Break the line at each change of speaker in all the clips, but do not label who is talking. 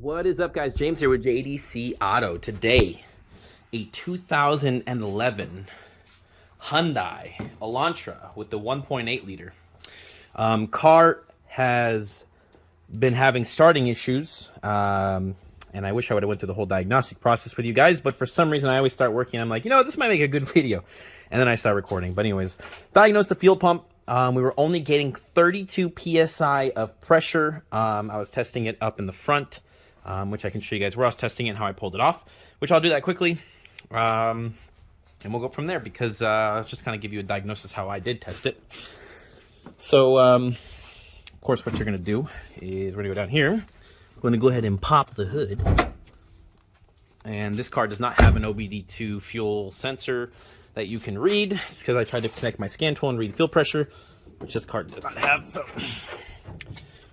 What is up, guys? James here with JDC Auto. Today, a 2011 Hyundai Elantra with the 1.8 liter. Car has been having starting issues, and I wish I would have went through the whole diagnostic process with you guys, but for some reason I always start working. I'm like, this might make a good video, and then I start recording. But anyways, diagnosed the fuel pump. We were only getting 32 psi of pressure. I was testing it up in the front, which I can show you guys where I was testing it and how I pulled it off, which I'll do that quickly. And we'll go from there because just kind of give you a diagnosis how I did test it. So, of course, what you're going to do is we're going to go down here. We're going to go ahead and pop the hood. And this car does not have an OBD2 fuel sensor that you can read. It's because I tried to connect my scan tool and read fuel pressure, which this car does not have.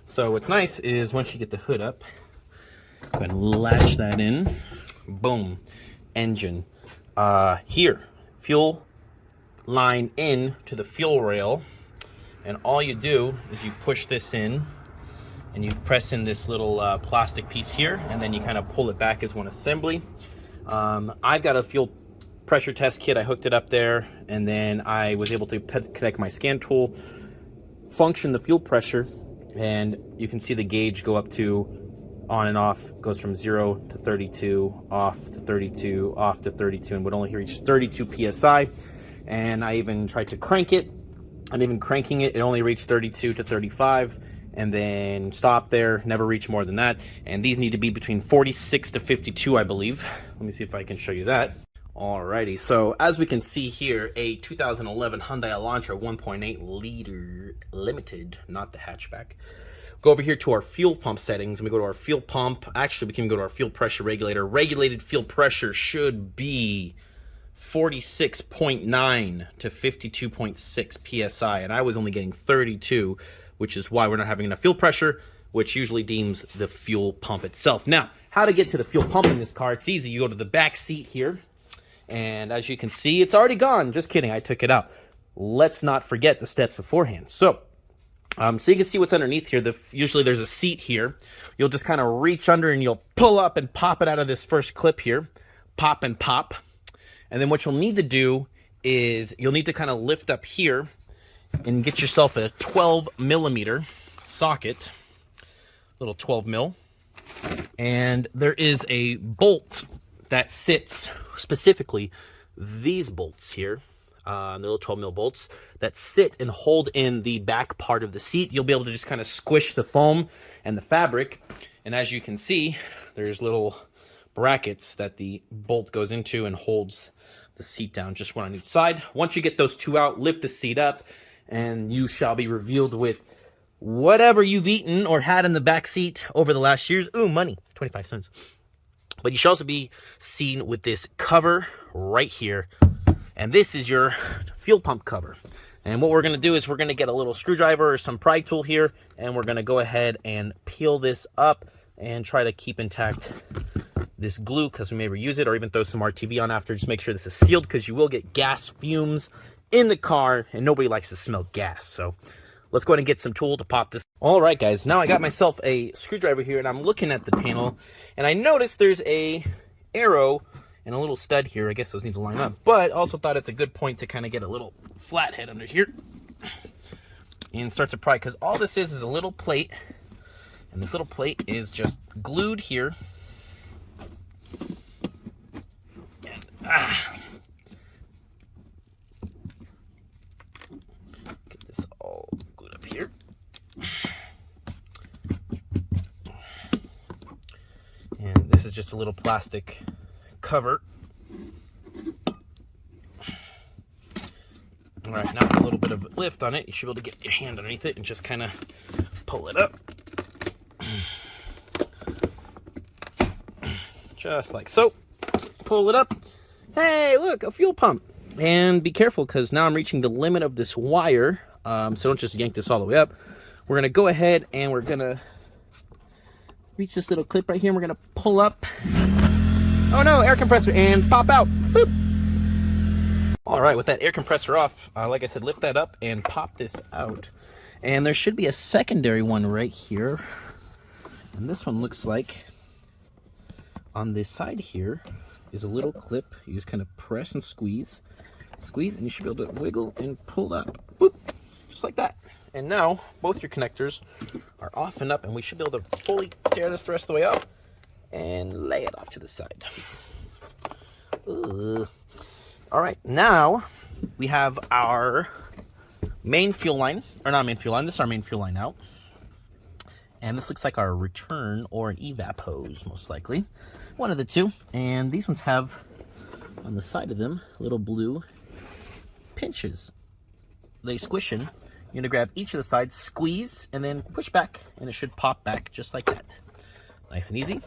So what's nice is once you get the hood up, go ahead and latch that in. Boom. Engine. Here, fuel line in to the fuel rail. And all you do is you push this in and you press in this little plastic piece here, and then you kind of pull it back as one assembly. I've got a fuel pressure test kit. I hooked it up there, and then I was able to connect my scan tool, function the fuel pressure, and you can see the gauge go up to on and off, goes from 0 to 32, off to 32, off to 32, and would only reach 32 psi. And I even tried to crank it, and even cranking it, it only reached 32 to 35, and then stopped there, never reached more than that. And these need to be between 46 to 52, I believe. Let me see if I can show you that. Alrighty, so as we can see here, a 2011 Hyundai Elantra 1.8 liter limited, not the hatchback. Go over here to our fuel pump settings, and we go to our fuel pump. Actually, we can go to our fuel pressure regulator. Regulated fuel pressure should be 46.9 to 52.6 psi, and I was only getting 32, which is why we're not having enough fuel pressure, which usually deems the fuel pump itself. Now, how to get to the fuel pump in this car? It's easy. You go to the back seat here, and as you can see, it's already gone. Just kidding, I took it out. Let's not forget the steps beforehand. So you can see what's underneath here. Usually there's a seat here. You'll just kind of reach under and you'll pull up and pop it out of this first clip here. Pop and pop. And then what you'll need to do is you'll need to kind of lift up here and get yourself a 12 millimeter socket. Little 12 mil. And there is a bolt that sits specifically, these bolts here, the little 12 mil bolts that sit and hold in the back part of the seat. You'll be able to just kind of squish the foam and the fabric. And as you can see, there's little brackets that the bolt goes into and holds the seat down, just one on each side. Once you get those two out, lift the seat up, and you shall be revealed with whatever you've eaten or had in the back seat over the last years. Ooh, money, 25 cents. But you should also be seen with this cover right here. And this is your fuel pump cover. And what we're going to do is we're going to get a little screwdriver or some pry tool here, and we're going to go ahead and peel this up and try to keep intact this glue, because we may reuse it, or even throw some RTV on after. Just make sure this is sealed, because you will get gas fumes in the car, and nobody likes to smell gas. So let's go ahead and get some tool to pop this. All right, guys, now I got myself a screwdriver here, and I'm looking at the panel, and I noticed there's a arrow and a little stud here. I guess those need to line up, but also thought it's a good point to kind of get a little flathead under here and start to pry, because all this is a little plate, and this little plate is just glued here. And, get this all glued up here. And this is just a little plastic cover. All right, now with a little bit of lift on it, you should be able to get your hand underneath it and just kind of pull it up. Just like so. Pull it up. Hey, look, a fuel pump. And be careful, because now I'm reaching the limit of this wire. So don't just yank this all the way up. We're going to go ahead and we're going to reach this little clip right here, and we're going to pull up. Oh no, air compressor, and pop out. Boop. All right, with that air compressor off, like I said, lift that up and pop this out. And there should be a secondary one right here. And this one looks like On this side here is a little clip. You just kind of press and squeeze, and you should be able to wiggle and pull up, boop, just like that. And now both your connectors are off and up, and we should be able to fully tear this the rest of the way up and lay it off to the side. All right, now we have our main fuel line, or not main fuel line, this is our main fuel line out. And this looks like our return or an evap hose, most likely. One of the two. And these ones have, on the side of them, little blue pinches. They squish in. You're gonna grab each of the sides, squeeze, and then push back, and it should pop back just like that. Nice and easy.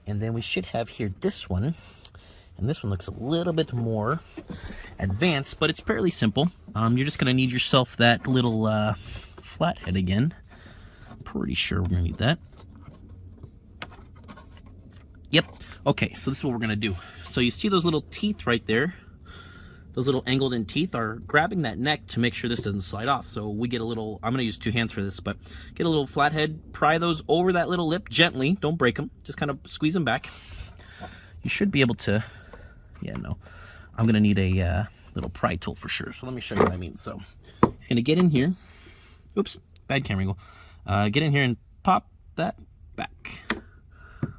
And then we should have here this one, and this one looks a little bit more advanced, but it's fairly simple. You're just gonna need yourself that little flathead again. Pretty sure we're gonna need that. Yep. Okay, so this is what we're gonna do. So you see those little teeth right there? Those little angled in teeth are grabbing that neck to make sure this doesn't slide off. So we get a little, I'm gonna use 2 hands for this, but get a little flathead, pry those over that little lip gently, don't break them, just kind of squeeze them back. You should be able to, yeah, no. I'm gonna need a little pry tool for sure. So let me show you what I mean. So he's gonna get in here. Oops, bad camera angle. Get in here and pop that back.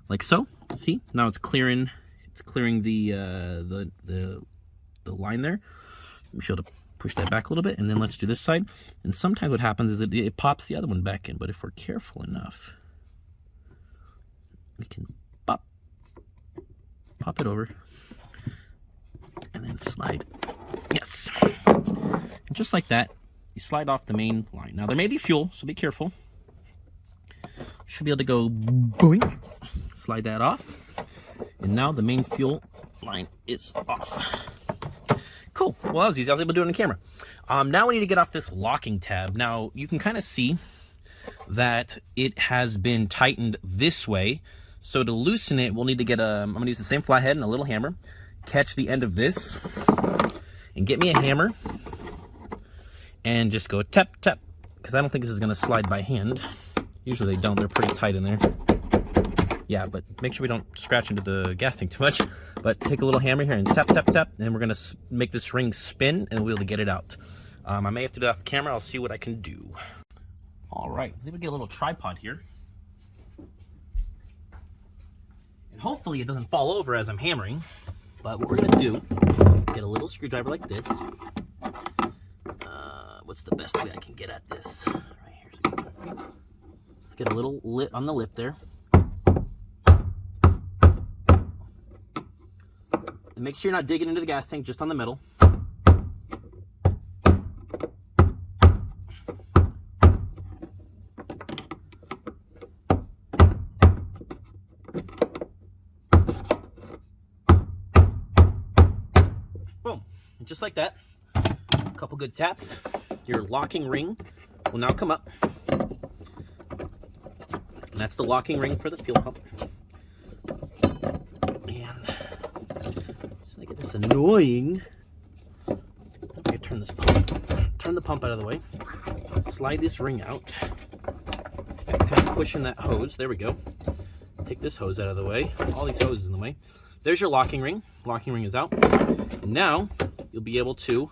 Like so. See? Now it's clearing the line there. We should be able to push that back a little bit, and then let's do this side. And sometimes what happens is it pops the other one back in, but if we're careful enough, we can pop it over, and then slide. Yes. And just like that, you slide off the main line. Now there may be fuel, so be careful. You should be able to go boink, slide that off, and now the main fuel line is off. Cool. Well, that was easy. I was able to do it on camera. Now we need to get off this locking tab. Now you can kind of see that it has been tightened this way. So to loosen it, we'll need to get I'm going to use the same flathead and a little hammer. Catch the end of this and get me a hammer and just go tap, tap, because I don't think this is going to slide by hand. Usually they don't. They're pretty tight in there. Yeah, but make sure we don't scratch into the gas tank too much. But take a little hammer here and tap, tap, tap, and we're going to make this ring spin, and we'll be able to get it out. I may have to do that off camera. I'll see what I can do. All right, let's see if we get a little tripod here. And hopefully it doesn't fall over as I'm hammering. But what we're going to do, get a little screwdriver like this. What's the best way I can get at this? Right here's a good one. Let's get a little lip on the lip there. And make sure you're not digging into the gas tank, just on the middle. Boom. And just like that, a couple good taps, your locking ring will now come up. And that's the locking ring for the fuel pump. It's annoying. Okay, turn the pump out of the way. Slide this ring out. Kind of pushing that hose. There we go. Take this hose out of the way. All these hoses in the way. There's your locking ring. Locking ring is out. And now you'll be able to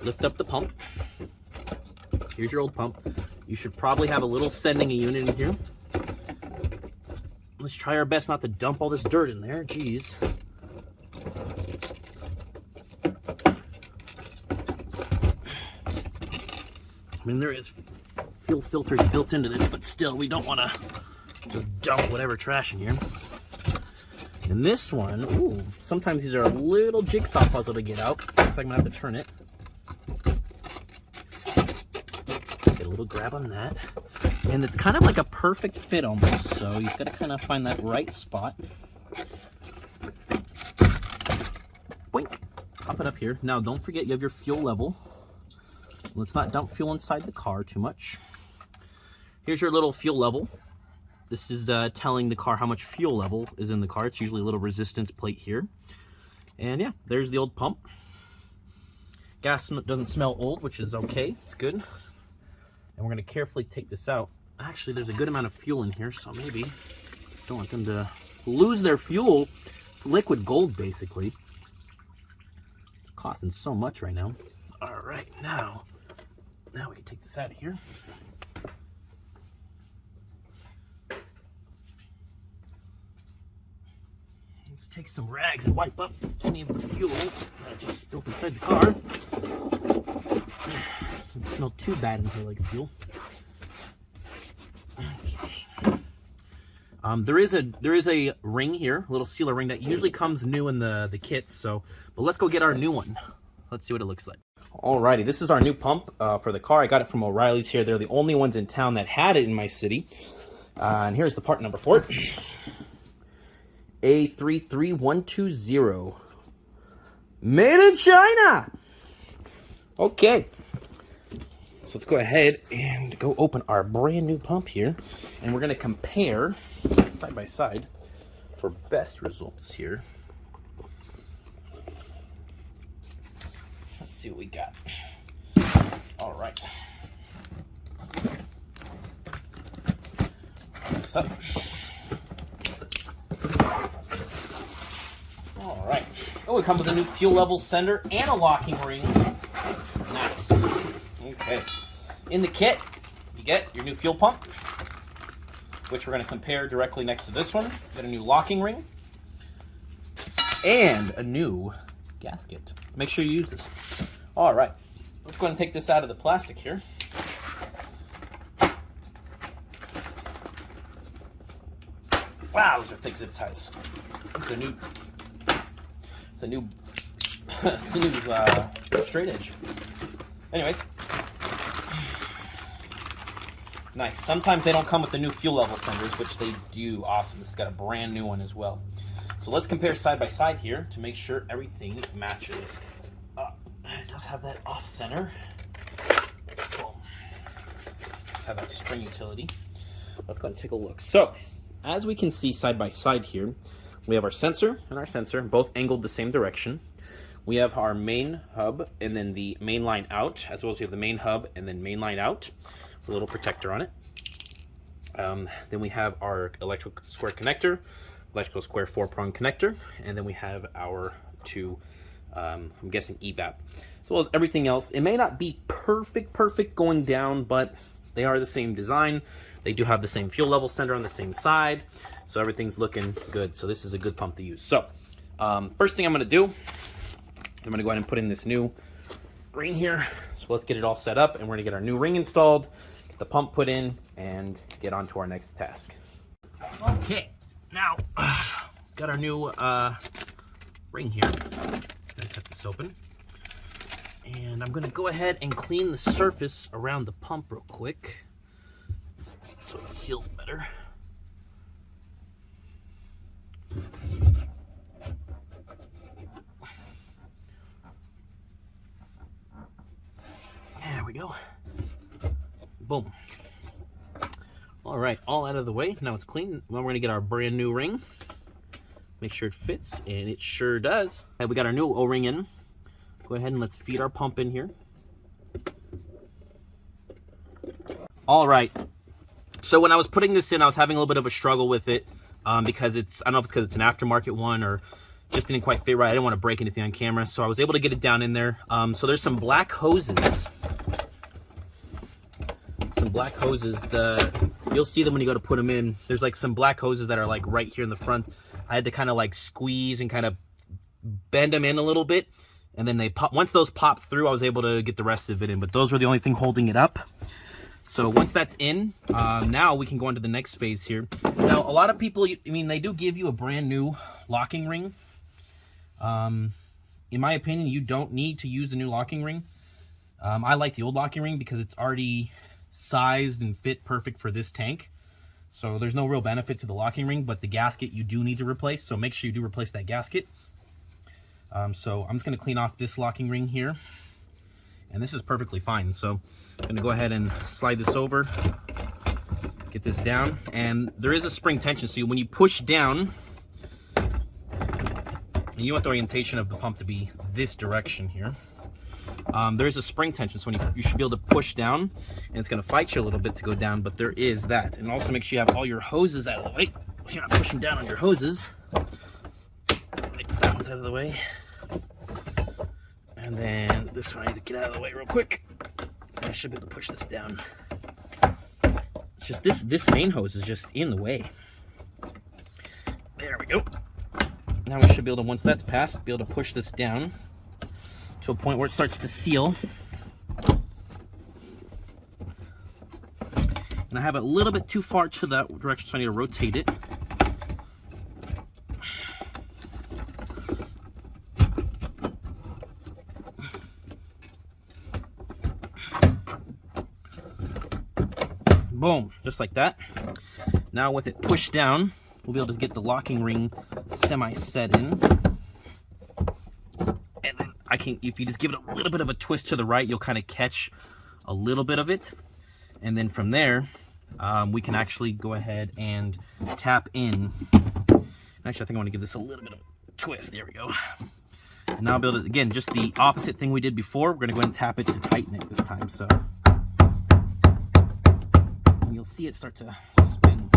lift up the pump. Here's your old pump. You should probably have a little sending unit in here. Let's try our best not to dump all this dirt in there. Jeez. I mean, there is fuel filters built into this, but still, we don't want to just dump whatever trash in here. And this one, ooh, sometimes these are a little jigsaw puzzle to get out. Looks like I'm going to have to turn it. Get a little grab on that. And it's kind of like a perfect fit almost, so you've got to kind of find that right spot. Boink. Pop it up here. Now, don't forget you have your fuel level. Let's not dump fuel inside the car too much. Here's your little fuel level. This is telling the car how much fuel level is in the car. It's usually a little resistance plate here. And yeah, there's the old pump. Gas doesn't smell old, which is okay. It's good. And we're going to carefully take this out. Actually, there's a good amount of fuel in here, so maybe don't want them to lose their fuel. It's liquid gold, basically. It's costing so much right now. All right, now we can take this out of here. Let's take some rags and wipe up any of the fuel that just spilled inside the car. Doesn't smell too bad in here like fuel. Okay. There is a ring here, a little sealer ring that usually comes new in the kits. So, but let's go get our new one. Let's see what it looks like. Alrighty, this is our new pump for the car. I got it from O'Reilly's here. They're the only ones in town that had it in my city. And here's the part number for it. A33120. Made in China! Okay. So let's go ahead and go open our brand new pump here. And we're going to compare side by side for best results here. Let's see what we got. All right. What's up? All right. Oh, we come with a new fuel level sender and a locking ring. Nice. Okay. In the kit, you get your new fuel pump, which we're going to compare directly next to this one. Get a new locking ring and a new gasket. Make sure you use this. All right. Let's go ahead and take this out of the plastic here. Wow, those are thick zip ties. It's a new it's a new straight edge. Anyways, nice. Sometimes they don't come with the new fuel level senders, which they do. Awesome. This has got a brand new one as well. So let's compare side by side here to make sure everything matches up. It does have that off center. Boom. Let's have that spring utility. Let's go ahead and take a look. So, as we can see side by side here, we have our sensor and our sensor, both angled the same direction. We have our main hub and then the main line out, as well as we have the main hub and then main line out with a little protector on it. Then we have our electrical square connector, electrical square 4-prong connector, and then we have our two, I'm guessing evap, as well as everything else. It may not be perfect going down, but they are the same design. They do have the same fuel level sender on the same side, so everything's looking good. So this is a good pump to use. So first thing I'm going to do, I'm going to go ahead and put in this new ring here. So let's get it all set up, and we're going to get our new ring installed, get the pump put in, and get on to our next task. Okay, now got our new ring here. Gonna cut this open, and I'm going to go ahead and clean the surface around the pump real quick, so it seals better. There we go. Boom. All right, all out of the way. Now it's clean. Now we're gonna get our brand new ring. Make sure it fits, and it sure does. And we got our new O-ring in. Go ahead and let's feed our pump in here. All right. So when I was putting this in, I was having a little bit of a struggle with it because I don't know if it's because it's an aftermarket one or just didn't quite fit right. I didn't want to break anything on camera, so I was able to get it down in there. So there's some black hoses. You'll see them when you go to put them in. There's like some black hoses that are like right here in the front. I had to kind of like squeeze and kind of bend them in a little bit, and then they pop. Once those pop through, I was able to get the rest of it in, but those were the only thing holding it up. So once that's in, now we can go on to the next phase here. Now, a lot of people, I mean, they do give you a brand new locking ring. In my opinion, you don't need to use the new locking ring. I like the old locking ring because it's already sized and fit perfect for this tank. So there's no real benefit to the locking ring, but the gasket you do need to replace. So make sure you do replace that gasket. So I'm just going to clean off this locking ring here. And this is perfectly fine. So I'm going to go ahead and slide this over, get this down. And there is a spring tension. So when you push down, and you want the orientation of the pump to be this direction here. There is a spring tension, so when you should be able to push down, and it's going to fight you a little bit to go down, but there is that. And also make sure you have all your hoses out of the way. so you're not pushing down on your hoses. Like that one's out of the way. And then this one I need to get out of the way real quick. I should be able to push this down. It's just this main hose is just in the way. There we go. Now we should be able to, once that's passed, be able to push this down to a point where it starts to seal. And I have it a little bit too far to that direction, so I need to rotate it. Boom, just like that. Now with it pushed down, we'll be able to get the locking ring semi-set in. And then I can, if you just give it a little bit of a twist to the right, you'll kind of catch a little bit of it. And then from there, we can actually go ahead and tap in. Actually, I think I want to give this a little bit of a twist. There we go. And now I'll be able to, again, just the opposite thing we did before. We're going to go ahead and tap it to tighten it this time. So and you'll see it start to spin.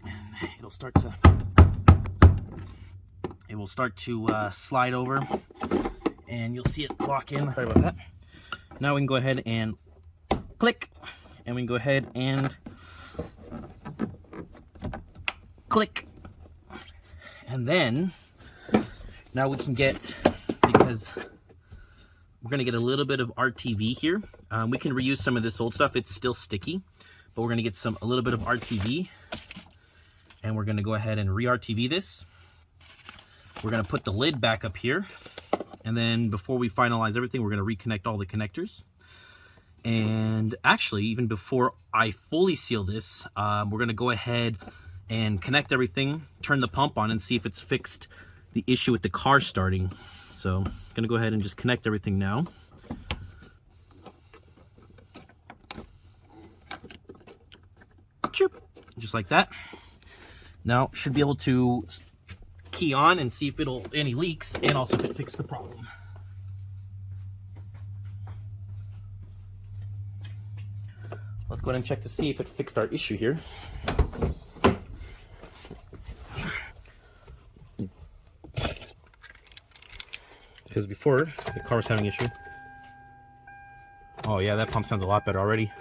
And it'll start to, it will start to slide over. And you'll see it lock in. Sorry about that. Now we can go ahead and click, and we can go ahead and click. And then now we can get, because we're going to get a little bit of RTV here. We can reuse some of this old stuff. It's still sticky, but we're going to get a little bit of RTV, and we're going to go ahead and re-RTV this. We're going to put the lid back up here. And then before we finalize everything, we're going to reconnect all the connectors. And actually, even before I fully seal this, we're going to go ahead and connect everything, turn the pump on, and see if it's fixed the issue with the car starting. So I'm going to go ahead and just connect everything now. Choop, just like that. Now, should be able to key on and see if it'll any leaks, and also if it fixed the problem. Let's go ahead and check to see if it fixed our issue here. Because before the car was having an issue. Oh yeah, that pump sounds a lot better already.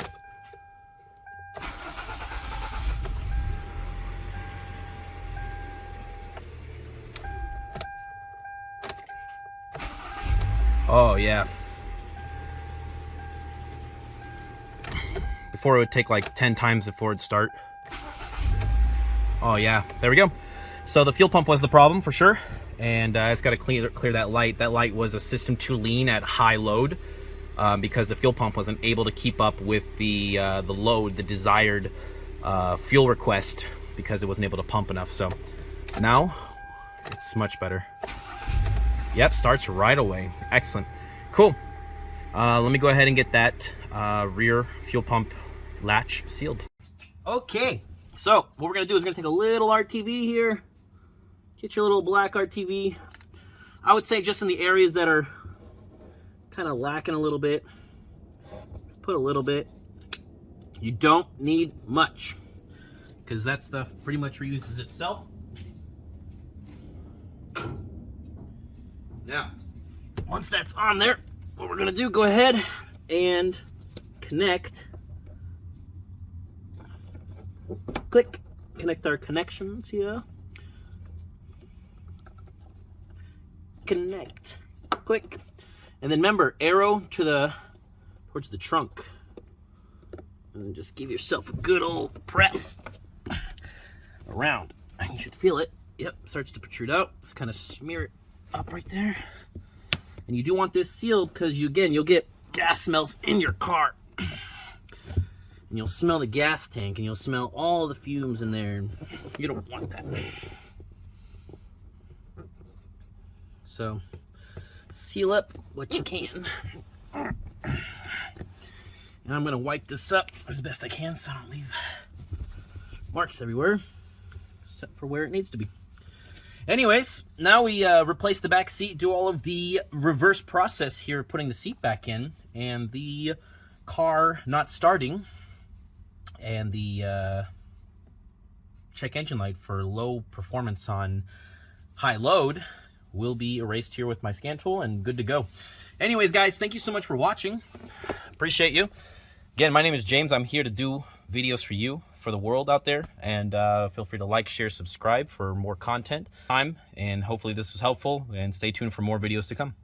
Oh yeah. Before it would take like 10 times before it'd start. Oh yeah, there we go. So the fuel pump was the problem for sure, and it's got to clear that light. That light was a system too lean at high load because the fuel pump wasn't able to keep up with the load, the desired fuel request, because it wasn't able to pump enough. So now it's much better. Yep, starts right away. Excellent. Cool. Let me go ahead and get that rear fuel pump latch sealed. Okay, so what we're going to do is we're going to take a little RTV here. Get your little black RTV. I would say just in the areas that are kind of lacking a little bit. Let's put a little bit. You don't need much, because that stuff pretty much reuses itself. Now, once that's on there, what we're going to do, go ahead and connect. Click. Connect our connections here. Connect. Click. And then remember, arrow to towards the trunk. And then just give yourself a good old press around. You should feel it. Yep, starts to protrude out. Just kind of smear it up right there. And you do want this sealed because you'll get gas smells in your car. And you'll smell the gas tank, and you'll smell all the fumes in there. You don't want that. So seal up what you can. And I'm going to wipe this up as best I can so I don't leave marks everywhere, except for where it needs to be. Anyways, now we replace the back seat, do all of the reverse process here, putting the seat back in, and the car not starting and the check engine light for low performance on high load will be erased here with my scan tool and good to go. Anyways, guys, thank you so much for watching. Appreciate you. Again, my name is James. I'm here to do videos for you, for the world out there, and feel free to like, share, subscribe for more content. And hopefully this was helpful, and stay tuned for more videos to come.